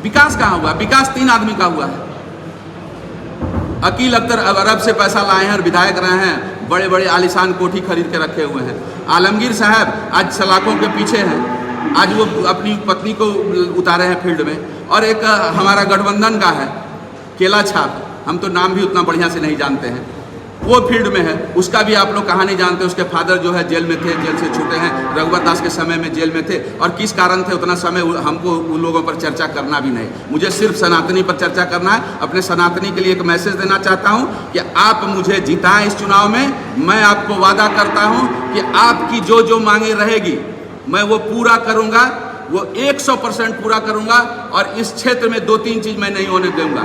विकास कहाँ हुआ? विकास 3 आदमी का हुआ है। अकील अख्तर अरब से पैसा लाए हैं और विधायक रहे हैं, बड़े बड़े आलीशान कोठी खरीद के रखे हुए हैं। आलमगीर साहब आज सलाखों के पीछे हैं, आज वो अपनी पत्नी को उतारे हैं फील्ड में। और एक हमारा गठबंधन का है केला छाप, हम तो नाम भी उतना बढ़िया से नहीं जानते हैं, वो फील्ड में है। उसका भी आप लोग कहानी जानते हैं। उसके फादर जो है जेल में थे, जेल से छूटे हैं, रघुवर दास के समय में जेल में थे। और किस कारण थे उतना समय हमको उन लोगों पर चर्चा करना भी नहीं, मुझे सिर्फ सनातनी पर चर्चा करना है। अपने सनातनी के लिए एक मैसेज देना चाहता हूँ कि आप मुझे जिताएं इस चुनाव में। मैं आपको वादा करता हूँ कि आपकी जो जो मांगे रहेगी मैं वो पूरा करूँगा, वो 100% पूरा करूँगा। और इस क्षेत्र में 2-3 चीज़ मैं नहीं होने दूँगा।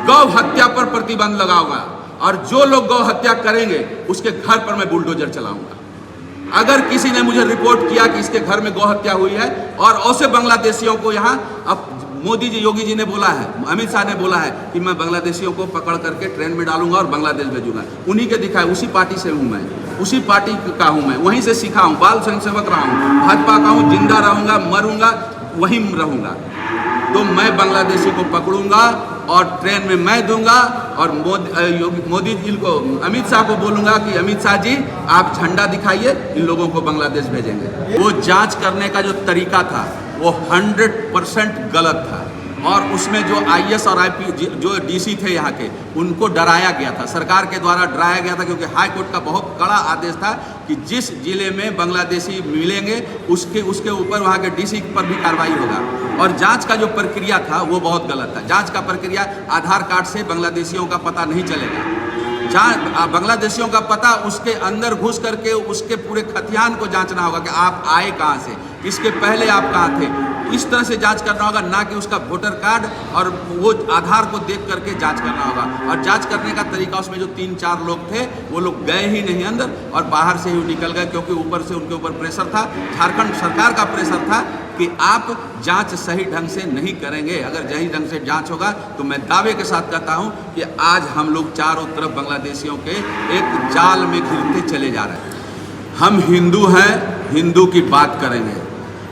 गौ हत्या पर प्रतिबंध लगाऊंगा और जो लोग गौ हत्या करेंगे उसके घर पर मैं बुलडोजर चलाऊंगा। अगर किसी ने मुझे रिपोर्ट किया कि इसके घर में गौ हत्या हुई है, और ऐसे बांग्लादेशियों को यहाँ, अब मोदी जी, योगी जी ने बोला है, अमित शाह ने बोला है कि मैं बांग्लादेशियों को पकड़ करके ट्रेन में डालूंगा और बांग्लादेश भेजूंगा। उन्हीं के दिखाए, उसी पार्टी से हूँ मैं, उसी पार्टी का हूँ मैं, वहीं से सीखा हूँ, बाल स्वयंसेवक रहा हूँ, भाजपा का हूँ, जिंदा रहूँगा, मरूंगा, वहीं रहूँगा। तो मैं बांग्लादेशी को पकड़ूंगा और ट्रेन में मैं दूंगा। और मोदी जी को, अमित शाह को बोलूंगा कि अमित शाह जी आप झंडा दिखाइए, इन लोगों को बांग्लादेश भेजेंगे। वो जांच करने का जो तरीका था वो 100% गलत था। और उसमें जो IAS और IP जो DC थे यहाँ के, उनको डराया गया था, सरकार के द्वारा डराया गया था, क्योंकि हाई कोर्ट का बहुत कड़ा आदेश था कि जिस जिले में बांग्लादेशी मिलेंगे उसके ऊपर वहाँ के DC पर भी कार्रवाई होगा। और जांच का जो प्रक्रिया था वो बहुत गलत था। जांच का प्रक्रिया, आधार कार्ड से बांग्लादेशियों का पता नहीं चलेगा। बांग्लादेशियों का पता उसके अंदर घुस करके उसके पूरे खतियान को जांचना होगा कि आप आए कहाँ से, इसके पहले आप कहाँ थे। इस तरह से जांच करना होगा, ना कि उसका वोटर कार्ड और वो आधार को देख करके जांच करना होगा। और जांच करने का तरीका, उसमें जो 3-4 लोग थे वो लोग गए ही नहीं अंदर और बाहर से ही निकल गए, क्योंकि ऊपर से उनके ऊपर प्रेशर था, झारखंड सरकार का प्रेशर था कि आप जांच सही ढंग से नहीं करेंगे। अगर सही ढंग से जांच होगा तो मैं दावे के साथ कहता हूं कि आज हम लोग चारों तरफ बांग्लादेशियों के एक जाल में घिरते चले जा रहे हैं। हम हिंदू हैं, हिंदू की बात करेंगे,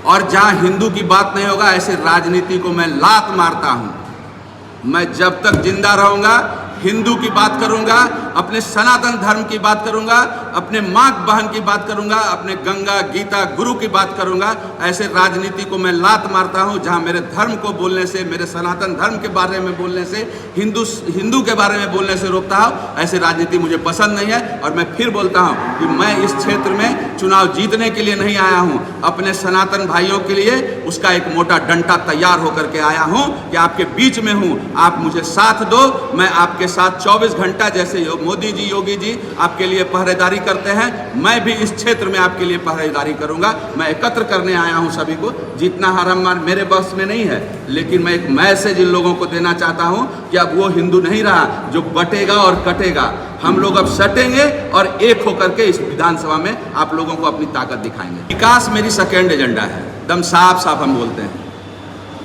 और जहां हिंदू की बात नहीं होगा ऐसे राजनीति को मैं लात मारता हूं। मैं जब तक जिंदा रहूंगा हिंदू की बात करूंगा, अपने सनातन धर्म की बात करूंगा, अपने माँ बहन की बात करूंगा, अपने गंगा गीता गुरु की बात करूंगा। ऐसे राजनीति को मैं लात मारता हूं जहां मेरे धर्म को बोलने से, मेरे सनातन धर्म के बारे में बोलने से, हिंदू के बारे में बोलने से रोकता हूं। ऐसे राजनीति मुझे पसंद नहीं है। और मैं फिर बोलता हूं कि मैं इस क्षेत्र में चुनाव जीतने के लिए नहीं आया हूं, अपने सनातन भाइयों के लिए उसका एक मोटा डंडा तैयार होकर के आया हूं कि आपके बीच में हूं, आप मुझे साथ दो। मैं आपके साथ 24 घंटा, जैसे मोदी जी, योगी जी आपके लिए पहरेदारी करते हैं, मैं भी इस क्षेत्र में आपके लिए पहरेदारी करूंगा। मैं एकत्र करने आया हूं सभी को, जीतना हार मेरे बस में नहीं है, लेकिन मैं एक मैसेज इन लोगों को देना चाहता हूं कि अब वो हिंदू नहीं रहा जो बटेगा और कटेगा। हम लोग अब सटेंगे और एक होकर के इस विधानसभा में आप लोगों को अपनी ताकत दिखाएंगे। विकास मेरी सेकेंड एजेंडा है, एकदम साफ साफ हम बोलते हैं।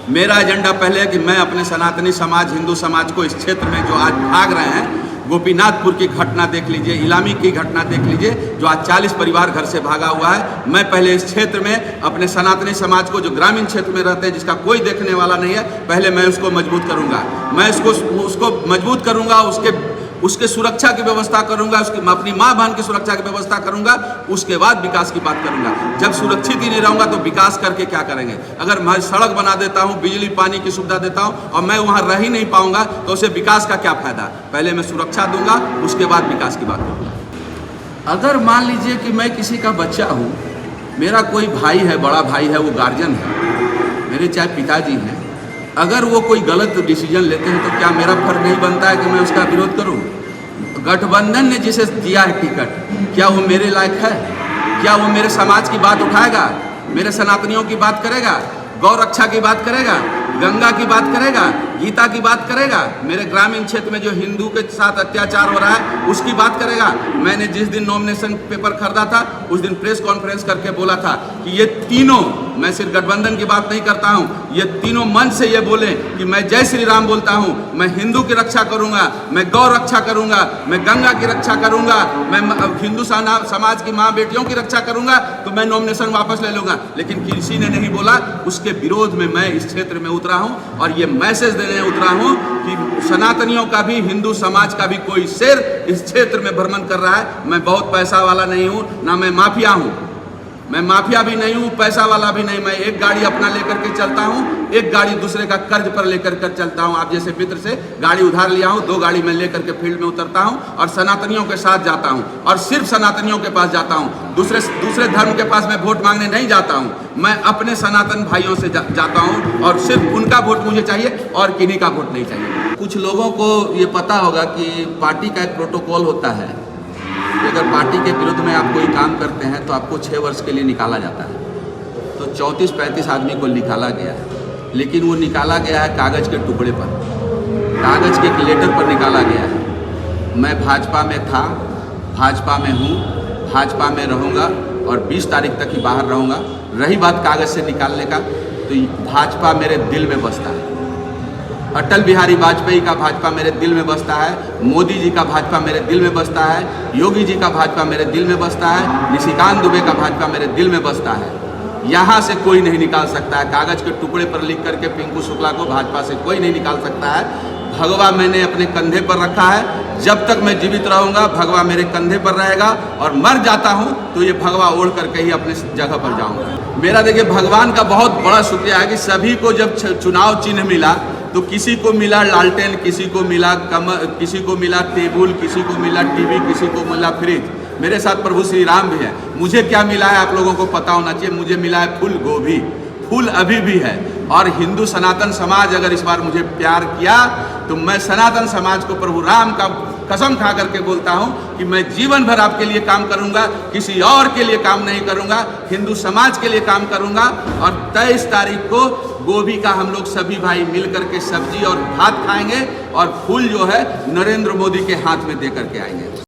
मेरा एजेंडा पहले है कि मैं अपने सनातनी समाज, हिंदू समाज को इस क्षेत्र में जो आज भाग रहे हैं, गोपीनाथपुर की घटना देख लीजिए, इलामी की घटना देख लीजिए, जो आज 40 परिवार घर से भागा हुआ है। मैं पहले इस क्षेत्र में अपने सनातनी समाज को, जो ग्रामीण क्षेत्र में रहते हैं, जिसका कोई देखने वाला नहीं है, पहले मैं उसको मजबूत करूंगा। मैं उसको मजबूत करूंगा, उसके सुरक्षा की व्यवस्था करूंगा, अपनी माँ बहन की सुरक्षा की व्यवस्था करूंगा, उसके बाद विकास की बात करूंगा। जब सुरक्षित ही नहीं रहूंगा तो विकास करके क्या करेंगे? अगर मैं सड़क बना देता हूं, बिजली पानी की सुविधा देता हूं और मैं वहां रह ही नहीं पाऊंगा तो उसे विकास का क्या फायदा? पहले मैं सुरक्षा दूंगा, उसके बाद विकास की बात करूंगा। अगर मान लीजिए कि मैं किसी का बच्चा हूं, मेरा कोई भाई है, बड़ा भाई है, वो गार्जियन है, मेरे चाहे पिताजी हैं, अगर वो कोई गलत डिसीजन लेते हैं तो क्या मेरा फर्ज नहीं बनता है कि मैं उसका विरोध करूं? गठबंधन ने जिसे दिया है टिकट, क्या वो मेरे लायक है? क्या वो मेरे समाज की बात उठाएगा, मेरे सनातनियों की बात करेगा, गौ रक्षा की बात करेगा, गंगा की बात करेगा? गीता की बात करेगा? मेरे ग्रामीण क्षेत्र में जो हिंदू के साथ अत्याचार हो रहा है उसकी बात करेगा? मैंने जिस दिन नॉमिनेशन पेपर खरीदा था उस दिन प्रेस कॉन्फ्रेंस करके बोला था कि ये तीनों, मैं सिर्फ गठबंधन की बात नहीं करता हूं, ये तीनों मन से ये बोले कि मैं जय श्री राम बोलता हूं, मैं हिंदू की रक्षा करूंगा, मैं गौ रक्षा करूंगा, मैं गंगा की रक्षा करूंगा, मैं हिंदू समाज की माँ बेटियों की रक्षा करूंगा, तो मैं नॉमिनेशन वापस ले लूंगा। लेकिन किसी ने नहीं बोला। उसके विरोध में मैं इस क्षेत्र में उतरा हूं और ये मैसेज देने उतरा हूं कि सनातनियों का भी, हिंदू समाज का भी कोई शेर इस क्षेत्र में भ्रमण कर रहा है। मैं बहुत पैसा वाला नहीं हूं, ना मैं माफिया हूं, मैं माफिया भी नहीं हूं, पैसा वाला भी नहीं। मैं एक गाड़ी अपना लेकर के चलता हूं, एक गाड़ी दूसरे का कर्ज पर लेकर कर चलता हूं। आप जैसे मित्र से गाड़ी उधार लिया हूं, 2 गाड़ी मैं लेकर के फील्ड में उतरता हूं और सनातनियों के साथ जाता हूं और सिर्फ सनातनियों के पास जाता हूं। दूसरे धर्म के पास मैं वोट मांगने नहीं जाता हूं। मैं अपने सनातन भाइयों से जाता हूं और सिर्फ उनका वोट मुझे चाहिए और किन्हीं का वोट नहीं चाहिए। कुछ लोगों को ये पता होगा कि पार्टी का एक प्रोटोकॉल होता है कि अगर पार्टी के विरुद्ध में आप कोई काम करते हैं तो आपको 6 वर्ष के लिए निकाला जाता है। तो 34-35 आदमी को निकाला गया है, लेकिन वो निकाला गया है कागज़ के टुकड़े पर, कागज़ के एक लेटर पर निकाला गया है। मैं भाजपा में था, भाजपा में हूँ, भाजपा में रहूँगा और 20 तारीख तक ही बाहर रहूँगा। रही बात कागज़ से निकालने का, तो भाजपा मेरे दिल में बसता है। अटल बिहारी वाजपेयी का भाजपा मेरे दिल में बसता है, मोदी जी का भाजपा मेरे दिल में बसता है, योगी जी का भाजपा मेरे दिल में बसता है, निशिकांत दुबे का भाजपा मेरे दिल में बसता है। यहाँ से कोई नहीं निकाल सकता है। कागज़ के टुकड़े पर लिख करके पिंकू शुक्ला को भाजपा से कोई नहीं निकाल सकता है। भगवा मैंने अपने कंधे पर रखा है। जब तक मैं जीवित रहूँगा भगवा मेरे कंधे पर रहेगा और मर जाता हूँ तो ये भगवा ओढ़ करके ही अपने जगह पर जाऊँगा। मेरा देखिए भगवान का बहुत बड़ा शुक्रिया है कि सभी को जब चुनाव चिन्ह मिला तो किसी को मिला लालटेन, किसी को मिला किसी को मिला टेबुल, किसी को मिला टीवी, किसी को मिला फ्रिज। मेरे साथ प्रभु श्री राम भी है। मुझे क्या मिला है आप लोगों को पता होना चाहिए। मुझे मिला है फूल गोभी, फूल अभी भी है। और हिंदू सनातन समाज अगर इस बार मुझे प्यार किया तो मैं सनातन समाज को प्रभु राम का कसम खा करके बोलता हूं कि मैं जीवन भर आपके लिए काम करूंगा, किसी और के लिए काम नहीं करूंगा, हिंदू समाज के लिए काम करूंगा। और 23 तारीख को गोभी का हम लोग सभी भाई मिल करके सब्जी और भात खाएंगे और फूल जो है नरेंद्र मोदी के हाथ में दे करके आएंगे।